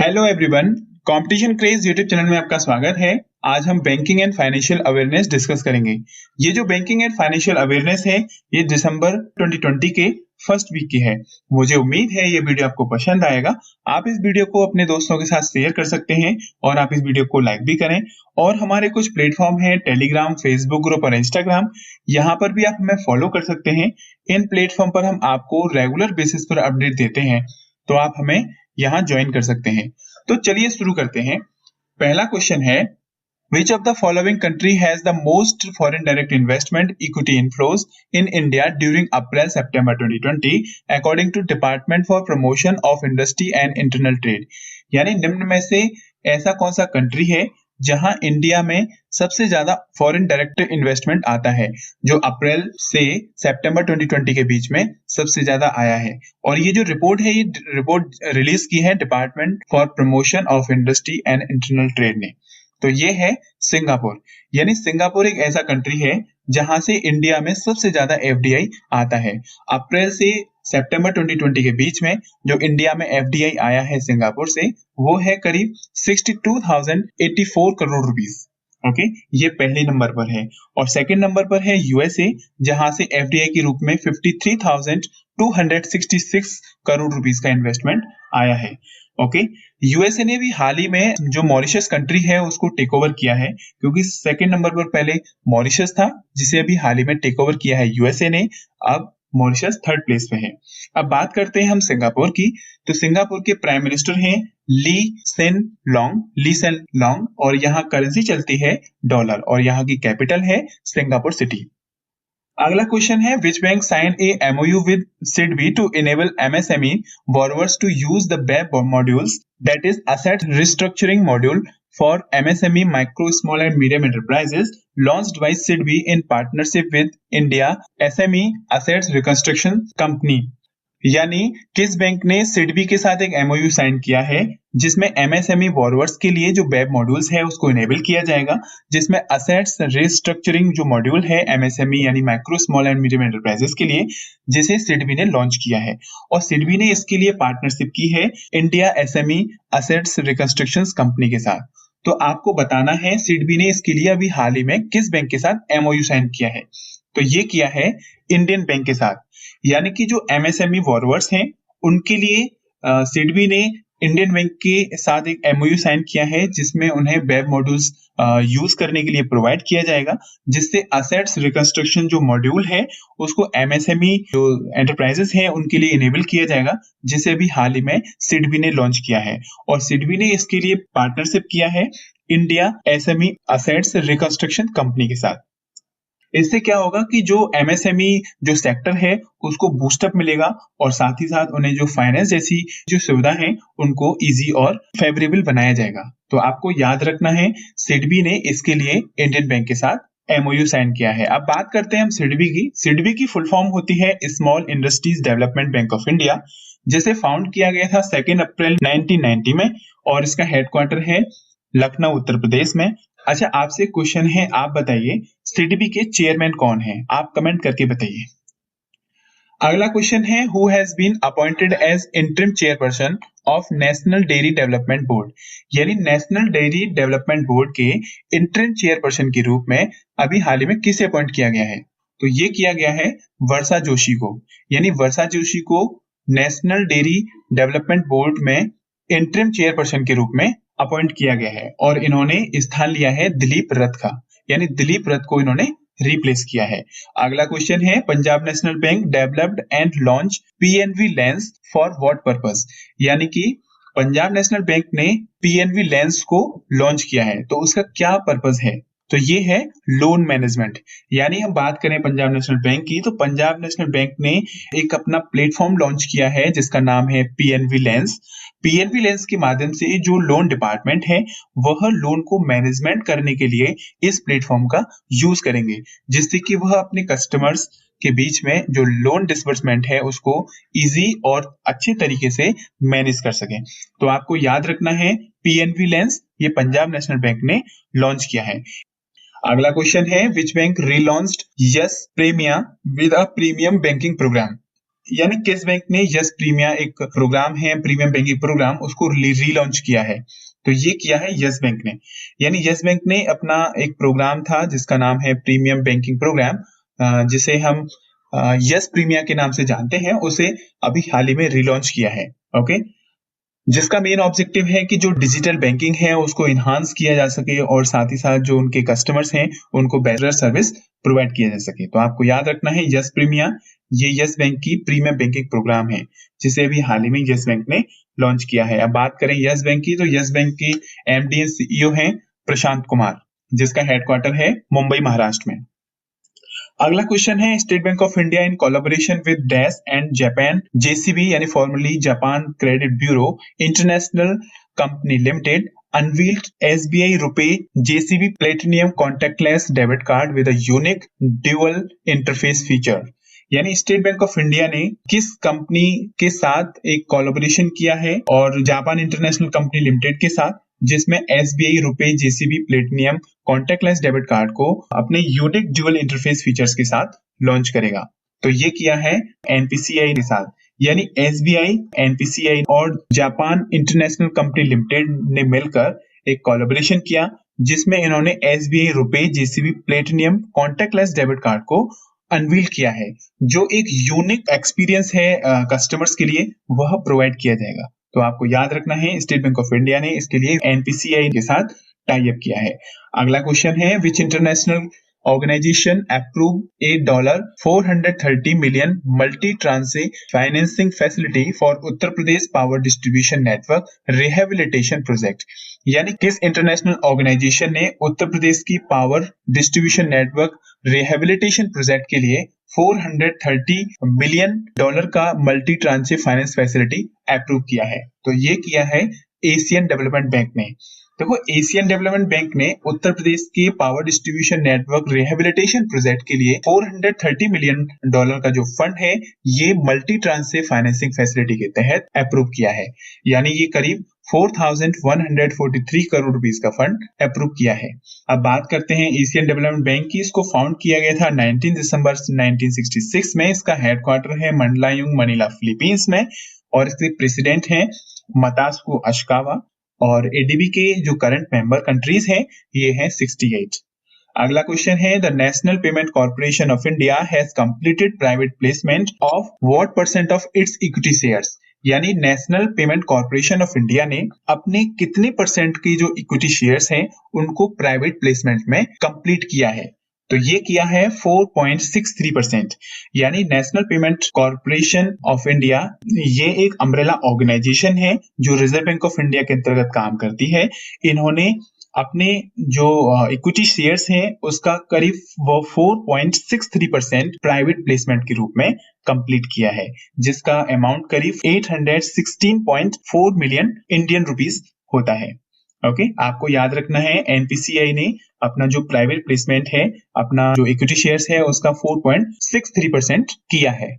Hello everyone, competition craze YouTube channel में आपका स्वागत है। आज हम banking and financial awareness discuss करेंगे। ये जो बैंकिंग एंड फाइनेंशियल अवेयरनेस है, ये दिसंबर 2020 के फर्स्ट वीक की है। मुझे उम्मीद है ये वीडियो आपको पसंद आएगा। आप इस वीडियो को अपने दोस्तों के साथ शेयर कर सकते हैं और आप इस वीडियो को लाइक भी करें। और हमारे कुछ प्लेटफॉर्म हैं, टेलीग्राम, फेसबुक ग्रुप और इंस्टाग्राम, यहाँ पर भी आप हमें फॉलो कर सकते हैं। इन प्लेटफॉर्म पर हम आपको रेगुलर बेसिस पर अपडेट देते हैं, तो आप हमें यहाँ ज्वाइन कर सकते हैं। तो चलिए शुरू करते हैं। पहला क्वेश्चन है, which of the following country has the most foreign direct investment equity inflows in India during April September 2020 according to department for promotion of industry and internal trade. यानी निम्न में से ऐसा कौन सा कंट्री है जहां इंडिया में सबसे ज्यादा फॉरेन डायरेक्ट इन्वेस्टमेंट आता है, जो अप्रैल से सितंबर 2020 के बीच में सबसे ज्यादा आया है। और ये जो रिपोर्ट है, ये रिपोर्ट रिलीज की है department for promotion of industry and internal trade ने। तो ये है सिंगापुर। यानी सिंगापुर एक ऐसा कंट्री है जहां से इंडिया में सबसे ज्यादा एफडीआई आता है। अप्रैल से सितंबर 2020 के बीच में जो इंडिया में एफडीआई आया है सिंगापुर से, वो है करीब 62,084 करोड़ रुपीस। ओके, ये पहले नंबर पर है। और सेकंड नंबर पर है यूएसए, जहां से एफडीआई के रूप में 53,266 करोड़ रुपीस का इन्वेस्टमेंट आया है। ओके, यूएसए ने भी हाल ही में जो मॉरिशस कंट्री है उसको टेक ओवर किया है, क्योंकि सेकंड नंबर पर पहले मॉरिशस था, जिसे अभी हाल ही में टेक ओवर किया है यूएसए ने। अब मॉरिशस थर्ड प्लेस पे है। अब बात करते हैं हम सिंगापुर की। तो सिंगापुर के प्राइम मिनिस्टर हैं ली सेन लॉन्ग, और यहाँ करेंसी चलती है डॉलर, और यहाँ की कैपिटल है सिंगापुर सिटी। अगला क्वेश्चन है, which bank sign a MOU with SIDBI to enable MSME borrowers to use the BEP modules, that is asset restructuring module for MSME micro small and medium enterprises, launched by SIDBI in partnership with India SME Assets Reconstruction Company। यानी किस bank ने सिडबी के साथ एक MOU sign किया है, जिसमें MSME borrowers के लिए जो वेब मॉड्यूल्स है उसको इनेबल किया जाएगा, जिसमें असेट्स रिस्ट्रक्चरिंग जो मॉड्यूल है एमएसएमई यानी micro small and medium enterprises के लिए, जिसे सिडबी ने लॉन्च किया है। और सिडबी ने इसके लिए पार्टनरशिप की है India SME assets reconstruction company के साथ। तो आपको बताना है सिडबी ने इसके लिए अभी हाल ही में किस बैंक के साथ एमओयू साइन किया है। तो ये किया है इंडियन बैंक के साथ। यानी कि जो एमएसएमई बोरोवर्स हैं उनके लिए सिडबी ने इंडियन बैंक के साथ एक एमओयू साइन किया है, जिसमें उन्हें वेब मॉड्यूल्स यूज करने के लिए प्रोवाइड किया जाएगा, जिससे असेट्स रिकंस्ट्रक्शन जो मॉड्यूल है उसको एमएसएमई जो एंटरप्राइजेस हैं उनके लिए इनेबल किया जाएगा, जिसे भी हाल ही में सिडबी ने लॉन्च किया है। और सिडबी ने इसके लिए पार्टनरशिप किया है India SME assets reconstruction company के साथ। इससे क्या होगा कि जो एमएसएमई जो सेक्टर है उसको बूस्टअप मिलेगा, और साथ ही साथ उन्हें जो फाइनेंस जैसी जो सुविधा है उनको इजी और फेवरेबल बनाया जाएगा। तो आपको याद रखना है, सिडबी ने इसके लिए इंडियन बैंक के साथ एमओयू साइन किया है। अब बात करते हैं हम सिडबी की। सिडबी की फुल फॉर्म होती है small industries development bank of India, जिसे फाउंड किया गया था 2 अप्रैल 1990 में, और इसका हेडक्वार्टर है लखनऊ उत्तर प्रदेश में। अच्छा, आपसे क्वेश्चन है, आप बताइए सिडबी के चेयरमैन कौन है? आप कमेंट करके बताइए। अगला क्वेश्चन है, who has been appointed as interim chairperson of national dairy development board. यानी नेशनल डेयरी डेवलपमेंट बोर्ड के इंटरिम चेयरपर्सन के रूप में अभी हाल ही में किसे अपॉइंट किया गया है? तो ये किया गया है वर्षा जोशी को। यानी वर्षा जोशी को नेशनल डेयरी डेवलपमेंट बोर्ड में इंटरिम चेयरपर्सन के रूप में अपॉइंट किया गया है, और इन्होंने स्थान लिया है दिलीप रथ का। यानी दिलीप रथ को इन्होंने रिप्लेस किया है। अगला क्वेश्चन है, Punjab National bank developed and launch PNB lens for what purpose. यानी कि पंजाब नेशनल बैंक ने पीएनबी लेंस को लॉन्च किया है, तो उसका क्या पर्पस है? तो ये है लोन मैनेजमेंट। यानी हम बात करें पंजाब नेशनल बैंक की, तो पंजाब नेशनल बैंक ने एक अपना प्लेटफॉर्म लॉन्च किया है जिसका नाम है पीएनबी लेंस। पीएनबी लेंस के माध्यम से जो लोन डिपार्टमेंट है वह लोन को मैनेजमेंट करने के लिए इस प्लेटफॉर्म का यूज करेंगे, जिससे कि वह अपने कस्टमर्स के बीच में जो लोन डिसबर्समेंट है उसको इजी और अच्छे तरीके से मैनेज कर सकें। तो आपको याद रखना है, पीएनबी लेंस ये पंजाब नेशनल बैंक ने लॉन्च किया है। अगला क्वेश्चन है, which bank relaunched Yes Premia with a premium banking program. यानी किस बैंक ने यस प्रीमिया एक प्रोग्राम है, प्रीमियम बैंकिंग प्रोग्राम, उसको रीलॉन्च किया है? तो ये किया है यस बैंक ने। यानी यस बैंक ने अपना एक प्रोग्राम था जिसका नाम है प्रीमियम बैंकिंग प्रोग्राम, जिसे हम यस प्रीमिया के नाम से जानते हैं, उसे अभी हाल ही में रीलॉन्च किया है। ओके, जिसका मेन ऑब्जेक्टिव है कि जो डिजिटल बैंकिंग है उसको इन्हांस किया जा सके और साथ ही साथ जो उनके कस्टमर्स हैं उनको बेटर सर्विस प्रोवाइड किया जा सके। तो आपको याद रखना है यस प्रीमिया, ये यस बैंक की प्रीमियम बैंकिंग प्रोग्राम है जिसे अभी हाल ही में यस बैंक ने लॉन्च किया है। अब बात करें यस बैंक की, तो यस बैंक की एमडी एंड सीईओ हैं प्रशांत कुमार, जिसका हेडक्वार्टर है मुंबई महाराष्ट्र में। अगला क्वेश्चन है, State Bank of India in collaboration with dash and Japan JCB यानी formally Japan credit bureau international company limited unveiled SBI Rupee JCB Platinum contactless debit card with a unique dual interface feature। यानी state Bank of India ने किस company के साथ एक collaboration किया है, और जापान इंटरनेशनल कंपनी लिमिटेड के साथ, जिसमें SBI RuPay JCB platinum contactless debit card को अपने यूनिक ड्यूअल इंटरफेस फीचर्स के साथ लॉन्च करेगा। तो ये किया है एनपीसीआई के साथ, यानी एसबीआई, एनपीसीआई और जापान इंटरनेशनल कंपनी लिमिटेड ने मिलकर एक कोलैबोरेशन किया, जिसमें इन्होंने SBI RuPay JCB platinum contactless debit card को अनवील किया है, जो एक यूनिक एक्सपीरियंस है कस्टमर्स के लिए, वह प्रोवाइड किया जाएगा। तो आपको याद रखना है स्टेट बैंक ऑफ इंडिया ने इसके लिए एनपीसीआई के साथ टाई अप किया है। अगला क्वेश्चन है, विच international organization approved a $430 million multi-tranche financing facility for Uttar Pradesh Power Distribution Network Rehabilitation Project। यानी किस इंटरनेशनल ऑर्गेनाइजेशन ने उत्तर प्रदेश की power distribution network rehabilitation project के लिए $430 मिलियन का मल्टी ट्रांचे फाइनेंस फैसिलिटी अप्रूव किया है? तो ये किया है एशियन डेवलपमेंट बैंक ने। देखो, एशियन डेवलपमेंट बैंक ने उत्तर प्रदेश के power distribution network rehabilitation project के लिए $430 मिलियन का जो फंड है, ये मल्टी ट्रांचे फाइनेंसिंग फैसिलिटी के तहत अप्रूव किया है। यानी ये करीब 4,143 करोड़ रुपीस का फंड अप्रूव किया है। अब बात करते हैं एशियन डेवलपमेंट बैंक की। इसको फाउंड किया गया था 19 दिसंबर 1966 में। इसका हेडक्वार्टर है मंडलायुंग, मनीला, फिलीपींस में, और इसके प्रेसिडेंट हैं मतास्को अशकावा, और एडीबी के जो करंट मेंबर कंट्रीज हैं ये हैं 68। अगला क्वेश्चन है, the National Payment Corporation of India has completed private placement of what percent of its equity shares? यानी National Payment Corporation of India ने अपने कितने परसेंट की जो इक्विटी शेयर्स हैं उनको प्राइवेट प्लेसमेंट में कंप्लीट किया है? तो ये किया है 4.63%। यानी National Payment Corporation of India ये एक अम्ब्रेला ऑर्गेनाइजेशन है जो रिजर्व बैंक ऑफ इंडिया के अंतर्गत काम करती है। इन्होंने अपने जो इक्विटी शेयर्स हैं उसका करीब 4.63% प्राइवेट प्लेसमेंट के रूप में कंप्लीट किया है, जिसका अमाउंट करीब 816.4 मिलियन इंडियन रुपीस होता है। ओके, आपको याद रखना है एनपीसीआई ने अपना जो प्राइवेट प्लेसमेंट है, अपना जो इक्विटी शेयर्स है उसका 4.63% किया है।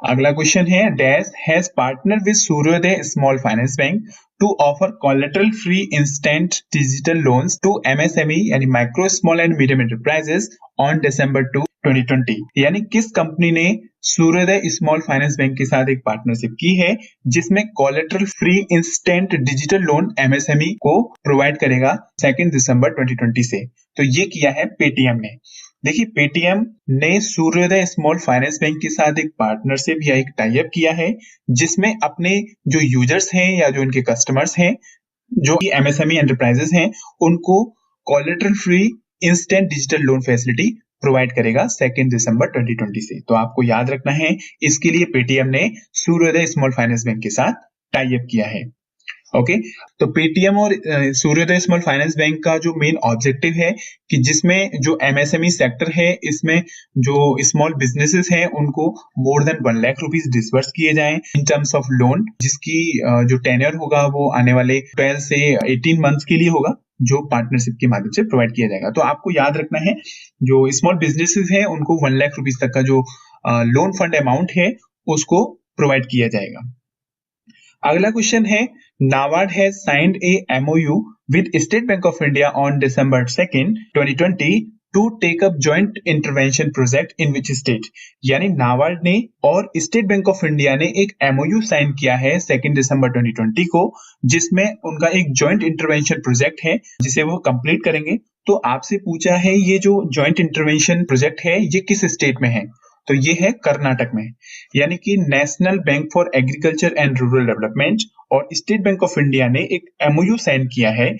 अगला क्वेश्चन है, dash has partner with Suryoday small finance bank to offer collateral free instant digital loans to MSME यानी micro small and medium enterprises on December 2, 2020। यानी किस कंपनी ने सूर्योदय स्मॉल फाइनेंस बैंक के साथ एक पार्टनरशिप की है जिसमें collateral free instant digital loan MSME को प्रोवाइड करेगा 2 दिसंबर 2020 से? तो ये किया है पेटीएम ने। देखिए, पेटीएम ने सूर्योदय स्मॉल फाइनेंस बैंक के साथ एक पार्टनरशिप या एक टाई अप किया है जिसमें अपने जो यूजर्स हैं या जो इनके कस्टमर्स हैं, जो एमएसएमई एंटरप्राइजेस हैं, उनको collateral free instant digital loan facility provide करेगा 2 दिसंबर 2020 से। तो आपको याद रखना है इसके लिए पेटीएम ने सूर्योदय स्मॉल फाइनेंस बैंक के साथ टाई अप किया है। ओके, तो पेटीएम और सूर्योदय स्मॉल फाइनेंस बैंक का जो मेन ऑब्जेक्टिव है कि जिसमें जो एमएसएमई सेक्टर है इसमें जो स्मॉल बिजनेसेस हैं उनको more than 1 lakh rupees disburse किए जाएं इन टर्म्स ऑफ लोन, जिसकी जो टेन्योर होगा वो आने वाले 12 से 18 मंथ्स के लिए होगा, जो पार्टनरशिप के माध्यम से प्रोवाइड किया जाएगा। तो आपको याद रखना है जो स्मॉल बिजनेसेस हैं उनको 1 लाख रुपीस तक का जो लोन फंड अमाउंट है उसको प्रोवाइड किया जाएगा। अगला क्वेश्चन है, NABARD has signed a MOU with State Bank of India on December 2nd, 2020 to take up joint intervention project in which state, यानी नाबार्ड ने और स्टेट बैंक ऑफ इंडिया ने एक एमओयू साइन किया है 2 दिसंबर 2020 को, जिसमें उनका एक जॉइंट इंटरवेंशन प्रोजेक्ट है जिसे वो कंप्लीट करेंगे। तो आपसे पूछा है ये जो जॉइंट इंटरवेंशन प्रोजेक्ट है ये किस स्टेट में है, तो ये है कर्नाटक में। यानी कि national bank for agriculture and rural development और स्टेट बैंक ऑफ इंडिया ने एक एमओयू साइन किया है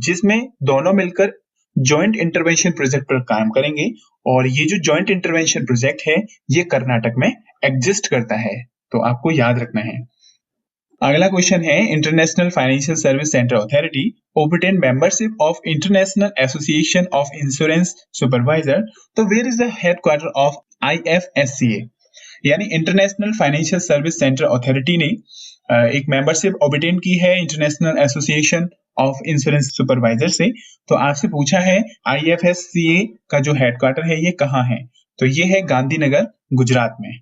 जिसमें दोनों मिलकर जॉइंट इंटरवेंशन प्रोजेक्ट पर काम करेंगे। और ये जो जॉइंट इंटरवेंशन प्रोजेक्ट है ये कर्नाटक में एग्जिस्ट करता है, तो आपको याद रखना है। अगला क्वेश्चन है, international financial service centre authority obtain membership of international association of insurance supervisor, तो where is the headquarter of IFSCA, यानी international financial service centre authority ने एक मेंबरशिप ओबटेन की है international association of insurance supervisor से। तो आपसे पूछा है IFSCA का जो हेडक्वार्टर है ये कहाँ है, तो ये है गांधीनगर गुजरात में।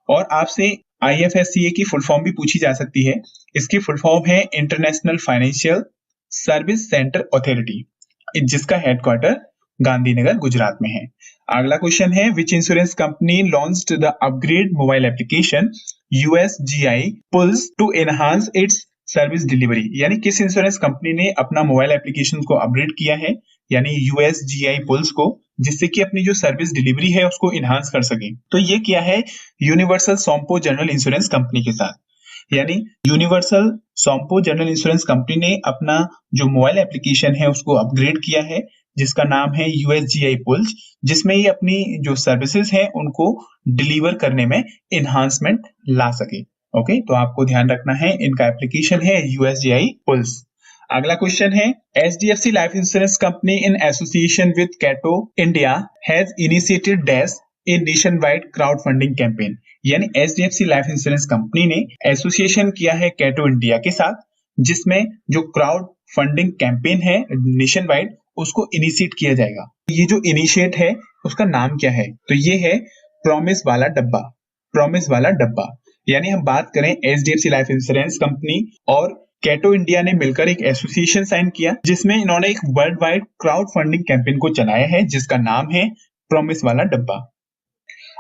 और आपसे IFSCA की फुल फॉर्म भी पूछी जा सकती है। इसकी फुल फॉर्म है international financial service centre authority, जिसका हेडक्वार्टर गांधीनगर गुजरात में है। अगला क्वेश्चन है, which insurance company launched the upgrade mobile application USGI pulse to enhance its service delivery, यानी किस इंश्योरेंस कंपनी ने अपना मोबाइल एप्लीकेशन को अपग्रेड किया है, यानी USGI पुल्स को, जिससे कि अपनी जो सर्विस डिलीवरी है उसको इनहांस कर सके। तो ये किया है universal Sompo general insurance company के साथ, यानी universal Sompo general insurance company ने अपना जो मोबाइल एप्लीकेशन है उसको अपग्रेड किया है जिसका नाम है USGI पुल्स, जिसमें ये अपनी जो सर्विसेज है उनको डिलीवर करने में इनहांसमेंट ला सके। ओके, तो आपको ध्यान रखना है, इनका एप्लीकेशन है USGI पुल्स। अगला क्वेश्चन है, HDFC life insurance company in association with Ketto India has initiated dash a nation wide crowd funding campaign, यानी HDFC लाइफ इंश्योरेंस कंपनी ने एसोसिएशन किया है कैटो इंडिया के साथ, जिसमें जो क्राउड फंडिंग कैंपेन है नेशन वाइड उसको इनिशिएट किया जाएगा। ये जो इनिशिएट है उसका नाम क्या है, तो ये है प्रॉमिस वाला डब्बा। प्रॉमिस वाला डब्बा, यानी हम बात करें HDFC लाइफ इंश्योरेंस कंपनी और कैटो इंडिया ने मिलकर एक एसोसिएशन साइन किया जिसमें इन्होंने एक world wide crowd funding campaign को चलाया है जिसका नाम है प्रॉमिस वाला डब्बा।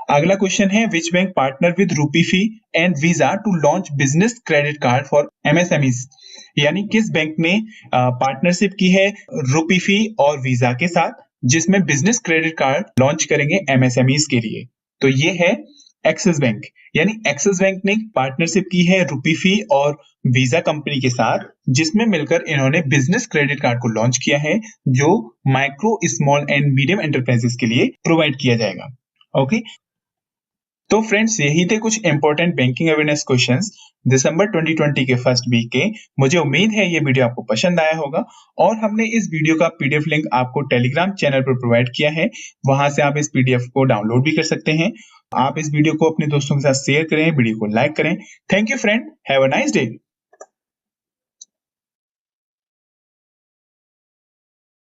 अगला क्वेश्चन है, which bank partner with Rupifi and Visa to launch business credit card for MSMEs, यानी किस बैंक ने पार्टनरशिप की है रूपीफी और वीजा के साथ, जिसमें बिजनेस क्रेडिट कार्ड लॉन्च करेंगे MSMEs के लिए, तो ये है एक्सिस बैंक। यानी एक्सिस बैंक ने पार्टनरशिप की है रूपीफी और वीजा कंपनी के साथ, जिसमें मिलकर इन्होंने बिजनेस क्रेडिट कार्ड को लॉन्च किया है जो micro small and medium enterprises के लिए प्रोवाइड किया जाएगा। ओके, तो फ्रेंड्स यही थे कुछ इंपॉर्टेंट बैंकिंग अवेयरनेस क्वेश्चंस दिसंबर 2020 के फर्स्ट वीक के। मुझे उम्मीद है ये वीडियो आपको पसंद आया होगा और हमने इस वीडियो का PDF लिंक आपको टेलीग्राम चैनल पर प्रोवाइड किया है, वहां से आप इस PDF को डाउनलोड भी कर सकते हैं। आप इस वीडियो को अपने दोस्तों के साथ शेयर करें, वीडियो को लाइक करें। Thank you friend, have a nice day.